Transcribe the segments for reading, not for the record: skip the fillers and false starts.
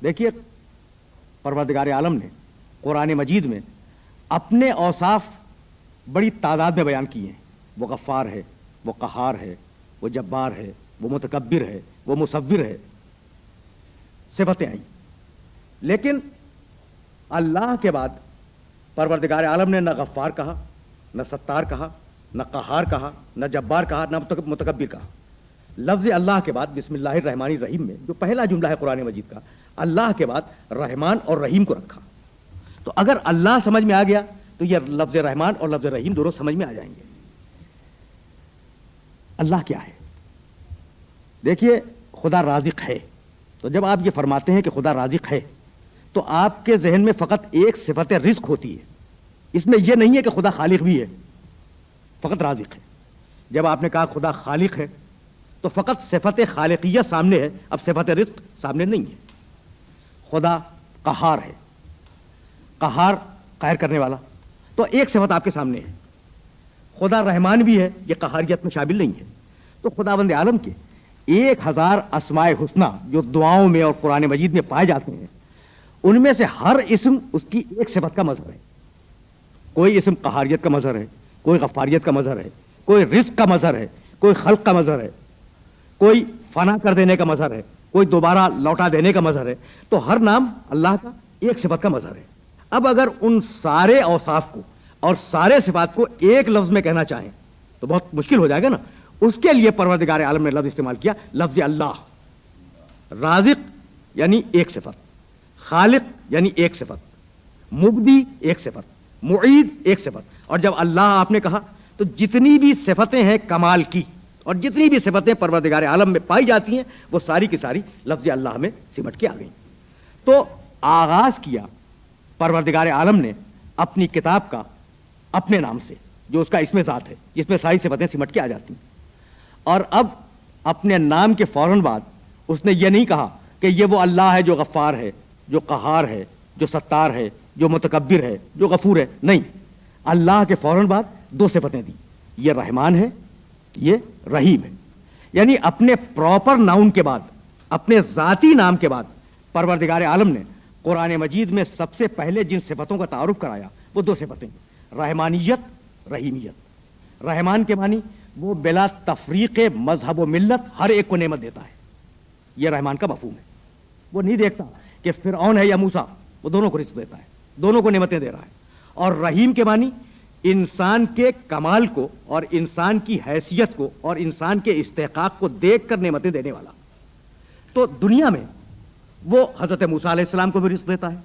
دیکھیے پروردگار عالم نے قرآن مجید میں اپنے اوصاف بڑی تعداد میں بیان کیے ہیں. وہ غفار ہے، وہ قہار ہے، وہ جبار ہے، وہ متکبر ہے، وہ مصور ہے، صفتیں آئیں. لیکن اللہ کے بعد پروردگار عالم نے نہ غفار کہا، نہ ستار کہا، نہ قہار کہا، نہ جبار کہا، نہ متکبر کہا. لفظ اللہ کے بعد بسم اللہ الرحمن الرحیم میں جو پہلا جملہ ہے قرآن مجید کا، اللہ کے بعد رحمان اور رحیم کو رکھا. تو اگر اللہ سمجھ میں آ گیا تو یہ لفظ رحمان اور لفظ رحیم دونوں سمجھ میں آ جائیں گے. اللہ کیا ہے؟ دیکھیے خدا رازق ہے. تو جب آپ یہ فرماتے ہیں کہ خدا رازق ہے تو آپ کے ذہن میں فقط ایک صفت رزق ہوتی ہے. اس میں یہ نہیں ہے کہ خدا خالق بھی ہے، فقط رازق ہے. جب آپ نے کہا خدا خالق ہے تو فقط صفت خالقیت سامنے ہے، اب صفت رزق سامنے نہیں ہے. خدا قہار ہے، قہار قہر کرنے والا، تو ایک صفت آپ کے سامنے ہے. خدا رحمان بھی ہے، یہ قہاریت میں شامل نہیں ہے. تو خداوند عالم کے 1000 اسماء حسنہ جو دعاؤں میں اور قرآن مجید میں پائے جاتے ہیں، ان میں سے ہر اسم اس کی ایک صفت کا مظہر ہے. کوئی اسم قہاریت کا مظہر ہے، کوئی غفاریت کا مظہر ہے، کوئی رزق کا مظہر ہے، کوئی خلق کا مظہر ہے، کوئی فنا کر دینے کا مظہر ہے، کوئی دوبارہ لوٹا دینے کا مظہر ہے. تو ہر نام اللہ کا ایک صفت کا مظہر ہے. اب اگر ان سارے اوصاف کو اور سارے صفات کو ایک لفظ میں کہنا چاہیں تو بہت مشکل ہو جائے گا نا. اس کے لیے پروردگار عالم نے لفظ استعمال کیا، لفظ اللہ. رازق یعنی ایک صفت، خالق یعنی ایک صفت، مبدی ایک صفت، معید ایک صفت. اور جب اللہ آپ نے کہا تو جتنی بھی صفتیں ہیں کمال کی اور جتنی بھی صفتیں پروردگار عالم میں پائی جاتی ہیں وہ ساری کی ساری لفظ اللہ میں سمٹ کے آ گئیں. تو آغاز کیا پروردگار عالم نے اپنی کتاب کا اپنے نام سے جو اس کا اسم ذات ہے، جس میں ساری صفتیں سمٹ کے آ جاتی ہیں. اور اب اپنے نام کے فوراً بعد اس نے یہ نہیں کہا کہ یہ وہ اللہ ہے جو غفار ہے، جو قہار ہے، جو ستار ہے، جو متکبر ہے، جو غفور ہے. نہیں، اللہ کے فوراً بعد 2 صفتیں دی، یہ رحمان ہے، یہ رحیم ہے. یعنی اپنے پراپر ناؤن کے بعد، اپنے ذاتی نام کے بعد پروردگار عالم نے قرآن مجید میں سب سے پہلے جن صفتوں کا تعارف کرایا وہ 2 صفتیں، رحمانیت، رحیمیت. رحمان کے معنی وہ بلا تفریق مذہب و ملت ہر ایک کو نعمت دیتا ہے. یہ رحمان کا مفہوم ہے. وہ نہیں دیکھتا کہ فرعون ہے یا موسیٰ، وہ دونوں کو رزق دیتا ہے، دونوں کو نعمتیں دے رہا ہے. اور رحیم کے معنی انسان کے کمال کو اور انسان کی حیثیت کو اور انسان کے استحقاق کو دیکھ کر نعمتیں دینے والا. تو دنیا میں وہ حضرت موسیٰ علیہ السلام کو بھی رزق دیتا ہے،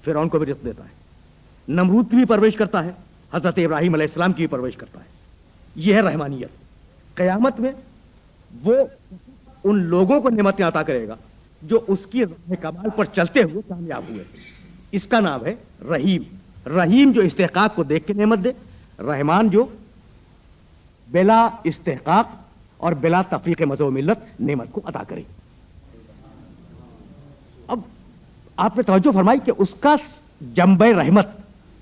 فرعون کو بھی رزق دیتا ہے، نمرود کی بھی پرورش کرتا ہے، حضرت ابراہیم علیہ السلام کی بھی پرورش کرتا ہے. یہ ہے رحمانیت. قیامت میں وہ ان لوگوں کو نعمتیں عطا کرے گا جو اس کی راہ کمال پر چلتے ہوئے کامیاب ہوئے. اس کا نام ہے رحیم. رحیم جو استحقاق کو دیکھ کے نعمت دے، رحمان جو بلا استحقاق اور بلا تفریق مذہب و ملت نعمت کو عطا کرے. اب آپ نے توجہ فرمائی کہ اس کا جنبہ رحمت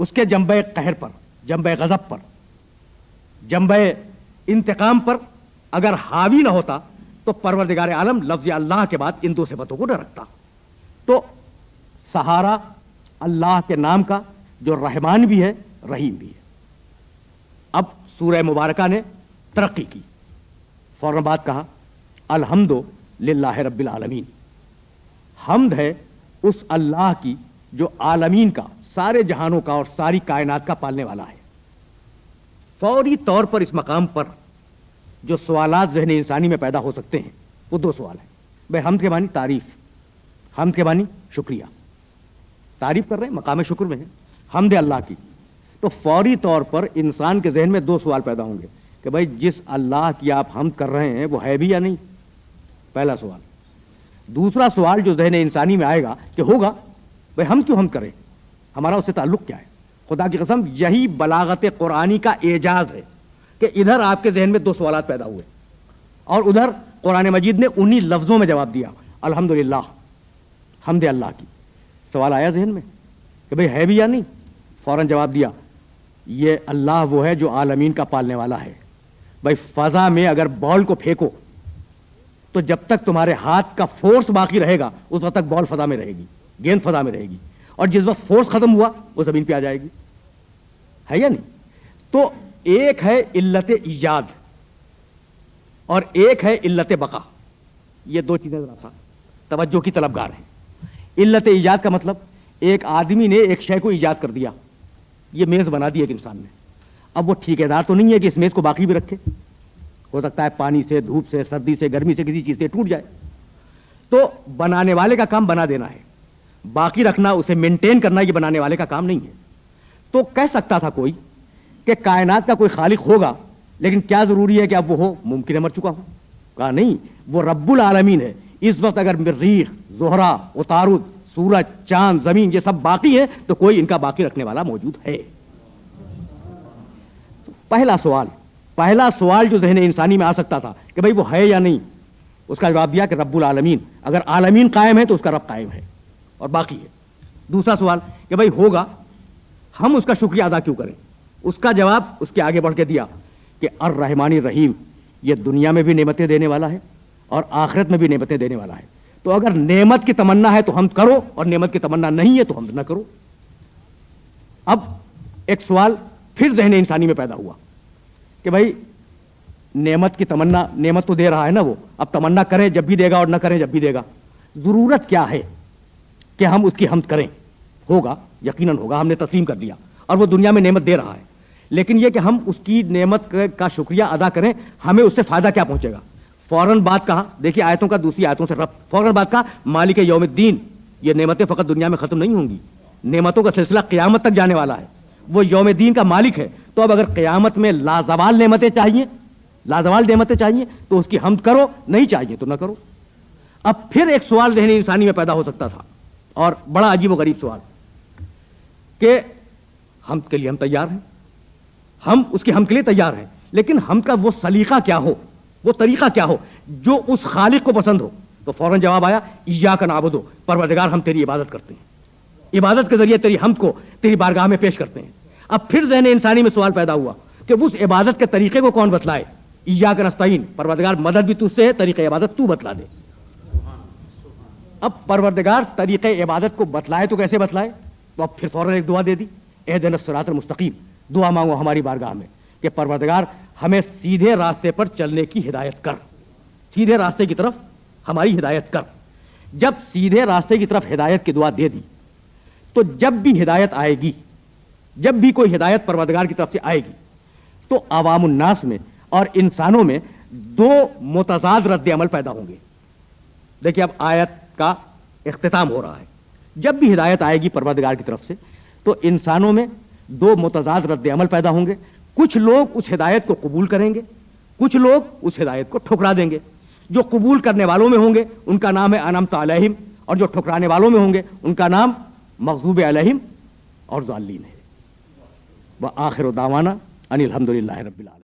اس کے جنبہ قہر پر، جنبہ غضب پر، جنبہ انتقام پر اگر حاوی نہ ہوتا تو پروردگار عالم لفظ اللہ کے بعد ان 2 صفتوں کو نہ رکھتا. تو سہارا اللہ کے نام کا جو رحمان بھی ہے، رحیم بھی ہے. اب سورہ مبارکہ نے ترقی کی، فوراً بعد کہا الحمد للہ رب العالمین. حمد ہے اس اللہ کی جو عالمین کا، سارے جہانوں کا اور ساری کائنات کا پالنے والا ہے. فوری طور پر اس مقام پر جو سوالات ذہن انسانی میں پیدا ہو سکتے ہیں وہ 2 سوال ہیں. بھائی حمد کے معنی تعریف، حمد کے معنی شکریہ. تعریف کر رہے ہیں، مقام شکر میں ہے، حمد اللہ کی. تو فوری طور پر انسان کے ذہن میں 2 سوال پیدا ہوں گے کہ بھائی جس اللہ کی آپ حمد کر رہے ہیں وہ ہے بھی یا نہیں، پہلا سوال. دوسرا سوال جو ذہن انسانی میں آئے گا کہ ہوگا بھائی ہم کیوں حمد کریں، ہمارا اس سے تعلق کیا ہے. خدا کی قسم یہی بلاغت قرآنی کا اعجاز ہے کہ ادھر آپ کے ذہن میں 2 سوالات پیدا ہوئے اور ادھر قرآن مجید نے انہی لفظوں میں جواب دیا، الحمدللہ، حمد اللہ کی. سوال آیا ذہن میں کہ بھئی ہے بھی یا نہیں، فوراً جواب دیا یہ اللہ وہ ہے جو عالمین کا پالنے والا ہے. بھائی فضا میں اگر بال کو پھینکو تو جب تک تمہارے ہاتھ کا فورس باقی رہے گا اس وقت تک بال فضا میں رہے گی، گیند فضا میں رہے گی، اور جس وقت فورس ختم ہوا وہ زمین پہ آ جائے گی، ہے یا نہیں؟ تو ایک ہے علت ایجاد اور ایک ہے علت بقا. یہ دو چیزیں ذرا سا توجہ کی طلبگار ہیں. علت ایجاد کا مطلب ایک آدمی نے ایک شے کو ایجاد کر دیا، یہ میز بنا دی ایک انسان نے. اب وہ ٹھیکیدار تو نہیں ہے کہ اس میز کو باقی بھی رکھے، ہو سکتا ہے پانی سے، دھوپ سے، سردی سے، گرمی سے، کسی چیز سے ٹوٹ جائے. تو بنانے والے کا کام بنا دینا ہے، باقی رکھنا، اسے مینٹین کرنا یہ بنانے والے کا کام نہیں ہے. تو کہہ سکتا تھا کوئی کہ کائنات کا کوئی خالق ہوگا، لیکن کیا ضروری ہے کہ اب وہ ہو؟ ممکن ہے مر چکا ہو. کہا نہیں، وہ رب العالمین ہے. اس وقت اگر مریخ، زہرہ، عطارد، سورج، چاند، زمین یہ سب باقی ہیں تو کوئی ان کا باقی رکھنے والا موجود ہے. تو پہلا سوال جو ذہن انسانی میں آ سکتا تھا کہ بھئی وہ ہے یا نہیں، اس کا جواب دیا کہ رب العالمین. اگر عالمین قائم ہے تو اس کا رب قائم ہے اور باقی ہے. دوسرا سوال کہ بھئی ہوگا، ہم اس کا شکریہ ادا کیوں کریں؟ اس کا جواب اس کے آگے بڑھ کے دیا کہ الرحمن الرحیم، یہ دنیا میں بھی نعمتیں دینے والا ہے اور آخرت میں بھی نعمتیں دینے والا ہے. تو اگر نعمت کی تمنا ہے تو ہم کرو، اور نعمت کی تمنا نہیں ہے تو ہم نہ کرو. اب ایک سوال پھر ذہن انسانی میں پیدا ہوا کہ بھائی نعمت کی تمنا، نعمت تو دے رہا ہے نا وہ، اب تمنا کریں جب بھی دے گا اور نہ کریں جب بھی دے گا. ضرورت کیا ہے کہ ہم اس کی حمد کریں؟ ہوگا، یقیناً ہوگا، ہم نے تسلیم کر لیا اور وہ دنیا میں نعمت دے رہا ہے. لیکن یہ کہ ہم اس کی نعمت کا شکریہ ادا کریں، ہمیں اس سے فائدہ کیا پہنچے گا؟ فوراً بات کہا، دیکھیے آیتوں کا دوسری آیتوں سے ربط. فوراً بات کہا مالک یوم الدین، یہ نعمتیں فقط دنیا میں ختم نہیں ہوں گی، نعمتوں کا سلسلہ قیامت تک جانے والا ہے. وہ یوم الدین کا مالک ہے. تو اب اگر قیامت میں لازوال نعمتیں چاہیے تو اس کی حمد کرو، نہیں چاہیے تو نہ کرو. اب پھر ایک سوال ذہن انسانی میں پیدا ہو سکتا تھا، اور بڑا عجیب و غریب سوال، کہ حمد کے لیے ہم تیار ہیں، ہم اس کی حمد کے لیے تیار ہیں، لیکن ہم کا وہ سلیقہ کیا ہو، وہ طریقہ کیا ہو جو اس خالق کو پسند ہو. تو فوراً جواب آیا ایاک نعبد، پروردگار ہم تیری عبادت کرتے ہیں، عبادت کے ذریعے تیری حمد کو تیری بارگاہ میں پیش کرتے ہیں. اب پھر ذہن انسانی میں سوال پیدا ہوا کہ اس عبادت کے طریقے کو کون بتلائے؟ ایاک نستعین، پروردگار مدد بھی تجھ سے ہے، طریقہ عبادت تو بتلا دے. اب پروردگار طریقہ عبادت کو بتلائے تو کیسے بتلائے؟ تو اب پھر فوراً ایک دعا دے دی، اہدنا الصراط المستقیم. دعا مانگو ہماری بارگاہ میں کہ پروردگار ہمیں سیدھے راستے پر چلنے کی ہدایت کر، سیدھے راستے کی طرف ہماری ہدایت کر. جب سیدھے راستے کی طرف ہدایت کی دعا دے دی تو جب بھی ہدایت آئے گی، جب بھی کوئی ہدایت پروردگار کی طرف سے آئے گی تو عوام الناس میں اور انسانوں میں دو متضاد رد عمل پیدا ہوں گے. دیکھیے اب آیت کا اختتام ہو رہا ہے. جب بھی ہدایت آئے گی پروردگار کی طرف سے تو انسانوں میں دو متضاد رد عمل پیدا ہوں گے. کچھ لوگ اس ہدایت کو قبول کریں گے، کچھ لوگ اس ہدایت کو ٹھکرا دیں گے. جو قبول کرنے والوں میں ہوں گے ان کا نام ہے انعمت علیہم، اور جو ٹھکرانے والوں میں ہوں گے ان کا نام مغضوب علیہم اور ضالین ہے. وآخر دعوانا ان الحمد للہ رب العالمین.